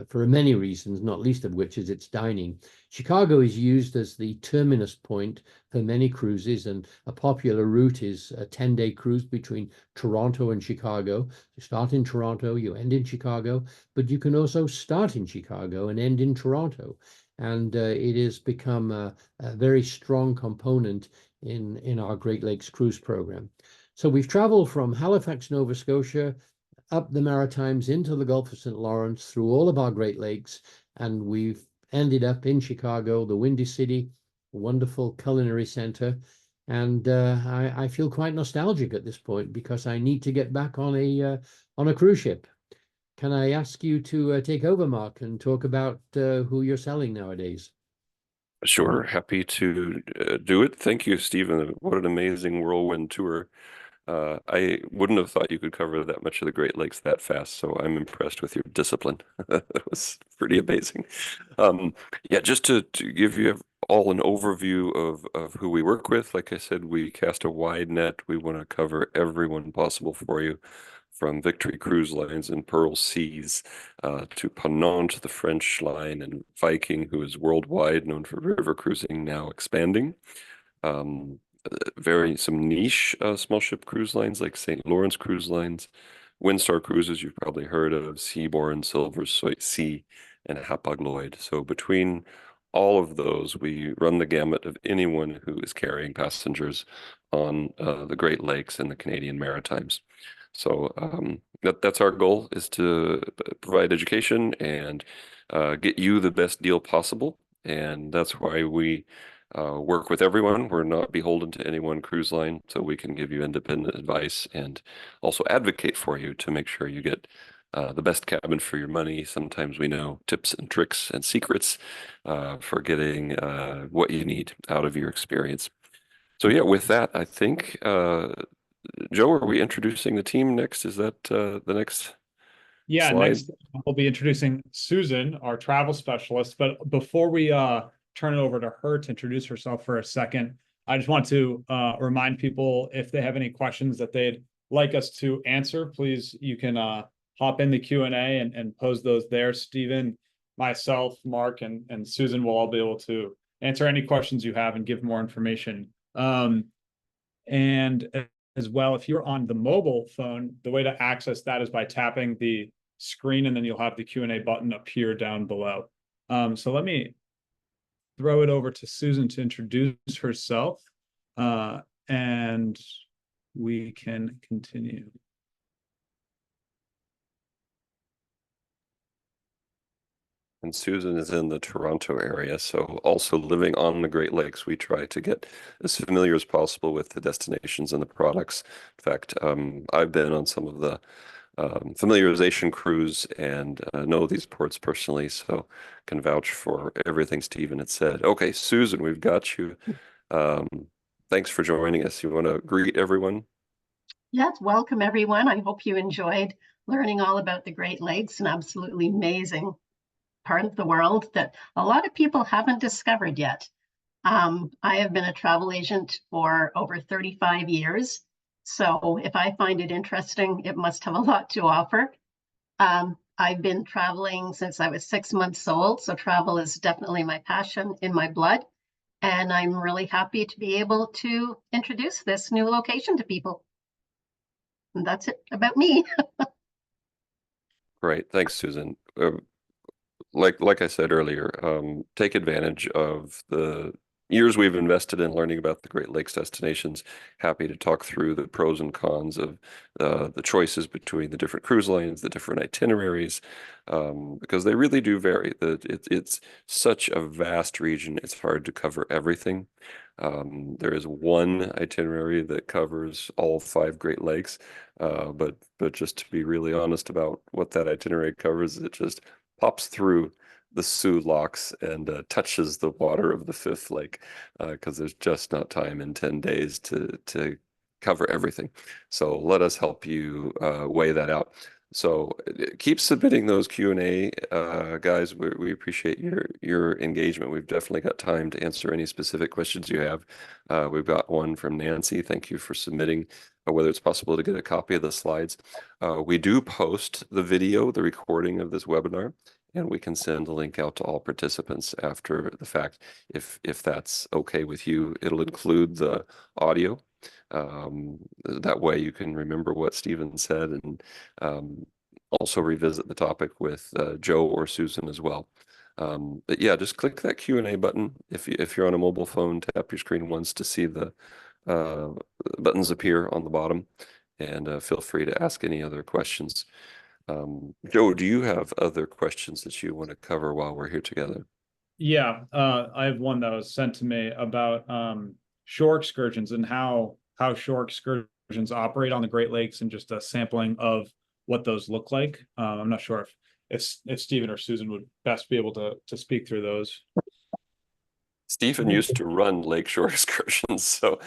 for many reasons, not least of which is its dining. Chicago is used as the terminus point for many cruises, and a popular route is a 10-day cruise between Toronto and Chicago. You start in Toronto, you end in Chicago, but you can also start in Chicago and end in Toronto. And it has become a very strong component in our Great Lakes cruise program. So we've traveled from Halifax, Nova Scotia, up the Maritimes into the Gulf of St. Lawrence, through all of our Great Lakes, and we've ended up in Chicago, the Windy City, a wonderful culinary center. And I feel quite nostalgic at this point because I need to get back on a cruise ship. Can I ask you to take over, Mark, and talk about who you're selling nowadays? Sure, happy to do it. Thank you, Stephen. What an amazing whirlwind tour. I wouldn't have thought you could cover that much of the Great Lakes that fast, so I'm impressed with your discipline. That was pretty amazing. Yeah, just to give you all an overview of who we work with. Like I said, we cast a wide net. We want to cover everyone possible for you, from Victory Cruise Lines and Pearl Seas to Ponant, the French line, and Viking, who is worldwide, known for river cruising, now expanding. Some niche small ship cruise lines like St. Lawrence Cruise Lines, Windstar Cruises you've probably heard of, Seabourn, Silver Sea, and Hapag-Lloyd. So between all of those, we run the gamut of anyone who is carrying passengers on the Great Lakes and the Canadian Maritimes. So that's our goal, is to provide education and get you the best deal possible. and that's why we work with everyone. We're not beholden to any one cruise line, so we can give you independent advice and also advocate for you to make sure you get the best cabin for your money. Sometimes we know tips and tricks and secrets for getting what you need out of your experience. So yeah, with that, I think, Joe, are we introducing the team next? Is that the next Yeah, slide? next we'll be introducing Susan, our travel specialist. But before we turn it over to her to introduce herself for a second, I just want to remind people, if they have any questions that they'd like us to answer, please, you can hop in the Q&A and pose those there. Stephen, myself, Mark, and Susan will all be able to answer any questions you have and give more information. And as well, if you're on the mobile phone, the way to access that is by tapping the screen, and then you'll have the Q&A button appear down below. So let me throw it over to Susan to introduce herself, and we can continue. And Susan is in the Toronto area, so also living on the Great Lakes, we try to get as familiar as possible with the destinations and the products. In fact, I've been on some of the familiarization cruise and know these ports personally, so can vouch for everything Stephen had said. Okay, Susan, we've got you. Thanks for joining us. You want to greet everyone? Yes, welcome everyone. I hope you enjoyed learning all about the Great Lakes, an absolutely amazing part of the world that a lot of people haven't discovered yet. I have been a travel agent for over 35 years. So if I find it interesting, it must have a lot to offer. I've been traveling since I was 6 months old. So travel is definitely my passion, in my blood. And I'm really happy to be able to introduce this new location to people. And that's it about me. Great. Thanks, Susan. Like I said earlier, take advantage of the years we've invested in learning about the Great Lakes destinations. Happy to talk through the pros and cons of the choices between the different cruise lines, the different itineraries, because they really do vary. It's such a vast region, it's hard to cover everything. There is one itinerary that covers all 5 Great Lakes, but just to be really honest about what that itinerary covers, it just pops through the Soo locks and touches the water of the 5th lake, because there's just not time in 10 days to cover everything. So let us help you weigh that out. So keep submitting those Q&A, guys. We appreciate your engagement. We've definitely got time to answer any specific questions you have. We've got one from Nancy. Thank you for submitting. Whether it's possible to get a copy of the slides. We do post the video, the recording of this webinar, and we can send a link out to all participants after the fact. If that's okay with you, it'll include the audio. That way you can remember what Stephen said, and also revisit the topic with Joe or Susan as well. But yeah, just click that Q&A button. If you're on a mobile phone, tap your screen once to see the buttons appear on the bottom, and feel free to ask any other questions. Joe, do you have other questions that you want to cover while we're here together? Yeah, I have one that was sent to me about shore excursions and how shore excursions operate on the Great Lakes, and just a sampling of what those look like. I'm not sure if Stephen or Susan would best be able to speak through those. Stephen used to run lakeshore excursions, so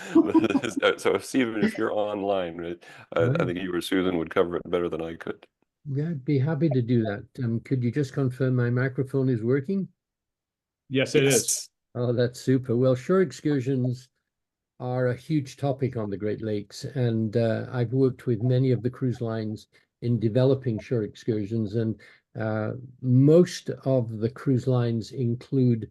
Stephen, if you're online, I think you or Susan would cover it better than I could. Yeah, I'd be happy to do that. Could you just confirm my microphone is working? Yes, it is. Oh, that's super. Well, shore excursions are a huge topic on the Great Lakes, and I've worked with many of the cruise lines in developing shore excursions, and most of the cruise lines include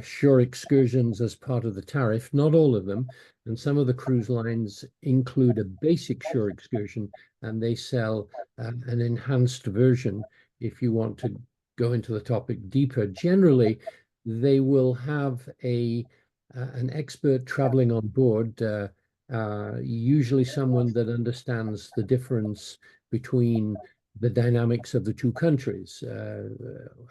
shore excursions as part of the tariff, not all of them. And some of the cruise lines include a basic shore excursion, and they sell an enhanced version if you want to go into the topic deeper. Generally, they will have an expert traveling on board, usually someone that understands the difference between the dynamics of the two countries.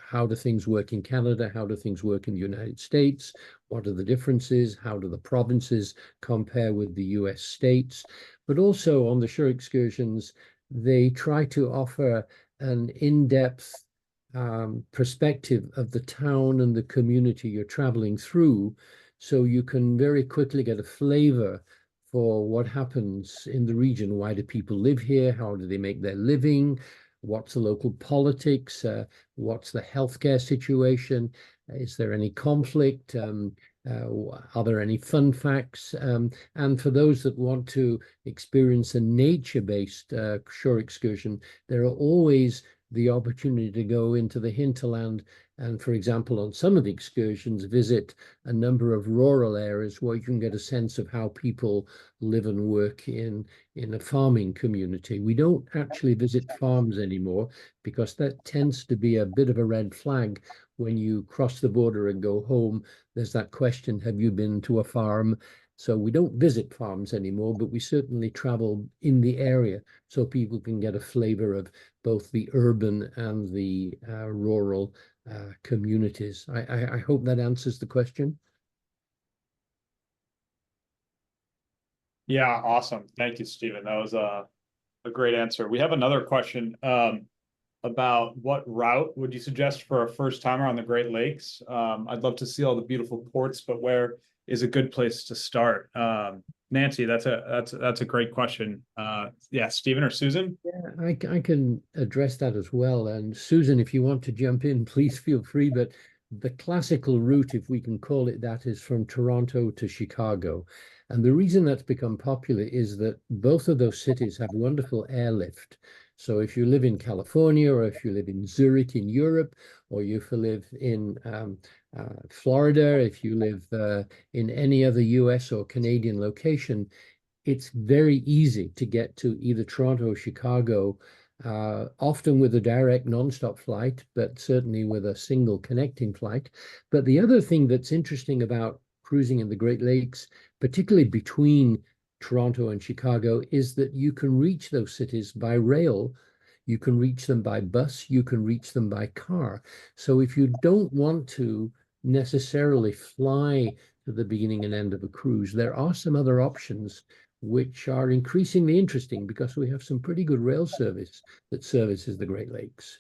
How do things work in Canada? How do things work in the United States? What are the differences? How do the provinces compare with the US states? But also on the shore excursions, they try to offer an in-depth perspective of the town and the community you're traveling through, so you can very quickly get a flavor for what happens in the region. Why do people live here? How do they make their living? What's the local politics? What's the healthcare situation? Is there any conflict? Are there any fun facts? And for those that want to experience a nature-based shore excursion, there are always the opportunity to go into the hinterland and, for example, on some of the excursions, visit a number of rural areas where you can get a sense of how people live and work in a farming community. We don't actually visit farms anymore because that tends to be a bit of a red flag. When you cross the border and go home, there's that question, have you been to a farm? So we don't visit farms anymore, but we certainly travel in the area so people can get a flavor of both the urban and the rural communities. I hope that answers the question. Yeah, awesome. Thank you, Stephen. That was a great answer. We have another question about what route would you suggest for a first timer on the Great Lakes? I'd love to see all the beautiful ports, but where is a good place to start? Nancy, that's a great question. Yeah, Stephen or Susan? Yeah, I can address that as well. And Susan, if you want to jump in, please feel free. But the classical route, if we can call it that, is from Toronto to Chicago. And the reason that's become popular is that both of those cities have wonderful airlift. So if you live in California, or if you live in Zurich in Europe, or if you live in Florida, if you live in any other US or Canadian location, it's very easy to get to either Toronto or Chicago, often with a direct nonstop flight, but certainly with a single connecting flight. But the other thing that's interesting about cruising in the Great Lakes, particularly between Toronto and Chicago, is that you can reach those cities by rail. You can reach them by bus, you can reach them by car. So if you don't want to necessarily fly to the beginning and end of a cruise, there are some other options which are increasingly interesting because we have some pretty good rail service that services the Great Lakes.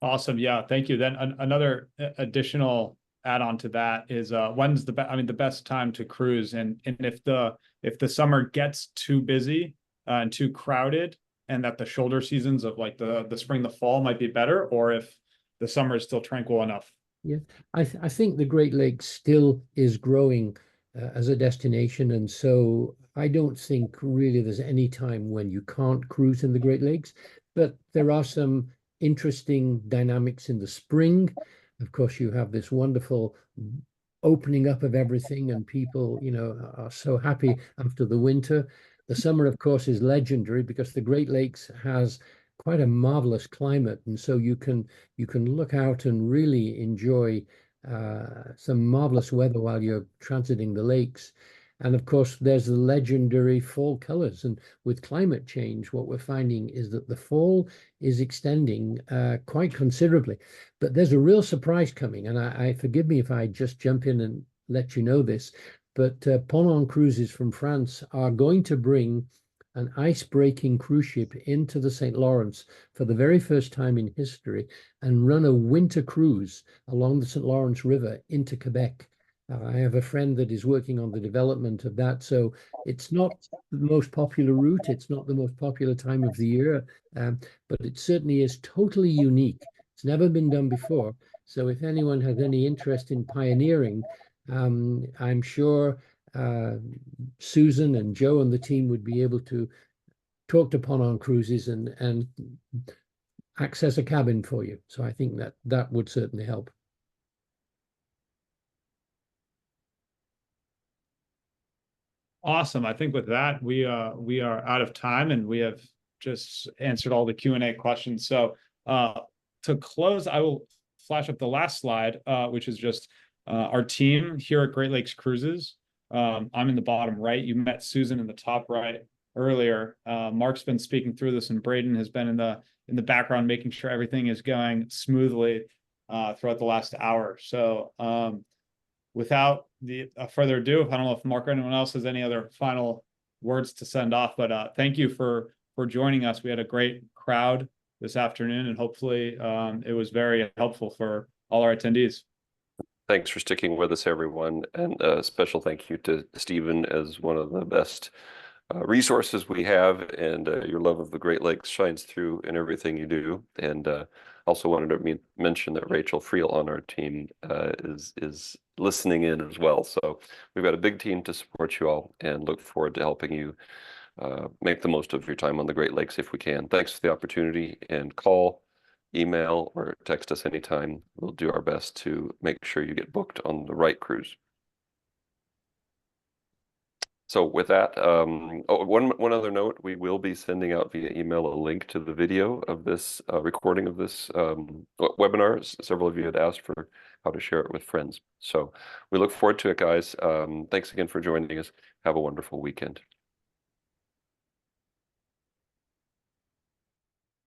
Awesome. Yeah, thank you. Then another additional add-on to that is when's the best time to cruise, and if the summer gets too busy and too crowded, and that the shoulder seasons of like the spring, the fall might be better, or if the summer is still tranquil enough. Yeah, I think the Great Lakes still is growing as a destination, and so I don't think really there's any time when you can't cruise in the Great Lakes, but there are some interesting dynamics in the spring. Of course, you have this wonderful opening up of everything, and people, are so happy after the winter. The summer, of course, is legendary because the Great Lakes has quite a marvelous climate, and so you can look out and really enjoy some marvelous weather while you're transiting the lakes. And of course, there's the legendary fall colors. And with climate change, what we're finding is that the fall is extending quite considerably. But there's a real surprise coming. And I forgive me if I just jump in and let you know this, but Ponant Cruises from France are going to bring an ice-breaking cruise ship into the St. Lawrence for the very first time in history and run a winter cruise along the St. Lawrence River into Quebec. I have a friend that is working on the development of that. So it's not the most popular route. It's not the most popular time of the year, but it certainly is totally unique. It's never been done before. So if anyone has any interest in pioneering, I'm sure Susan and Joe and the team would be able to talk to Ponant Cruises and access a cabin for you. So I think that would certainly help. Awesome. I think with that, we are out of time, and we have just answered all the Q&A questions. So to close, I will flash up the last slide, which is just our team here at Great Lakes Cruises. I'm in the bottom right. You met Susan in the top right. earlier. Mark's been speaking through this, and Braden has been in the background making sure everything is going smoothly throughout the last hour. So without further ado, I don't know if Mark or anyone else has any other final words to send off, but thank you for joining us. We had a great crowd this afternoon, and hopefully it was very helpful for all our attendees. Thanks for sticking with us, everyone. And a special thank you to Stephen as one of the best resources we have, and your love of the Great Lakes shines through in everything you do. And also wanted to mention that Rachel Friel on our team is listening in as well. So we've got a big team to support you all, and look forward to helping you make the most of your time on the Great Lakes if we can. Thanks for the opportunity, and call, email, or text us anytime. We'll do our best to make sure you get booked on the right cruise. So with that, one other note, we will be sending out via email a link to the video of this recording of this webinar. Several of you had asked for how to share it with friends. So we look forward to it, guys. Thanks again for joining us. Have a wonderful weekend.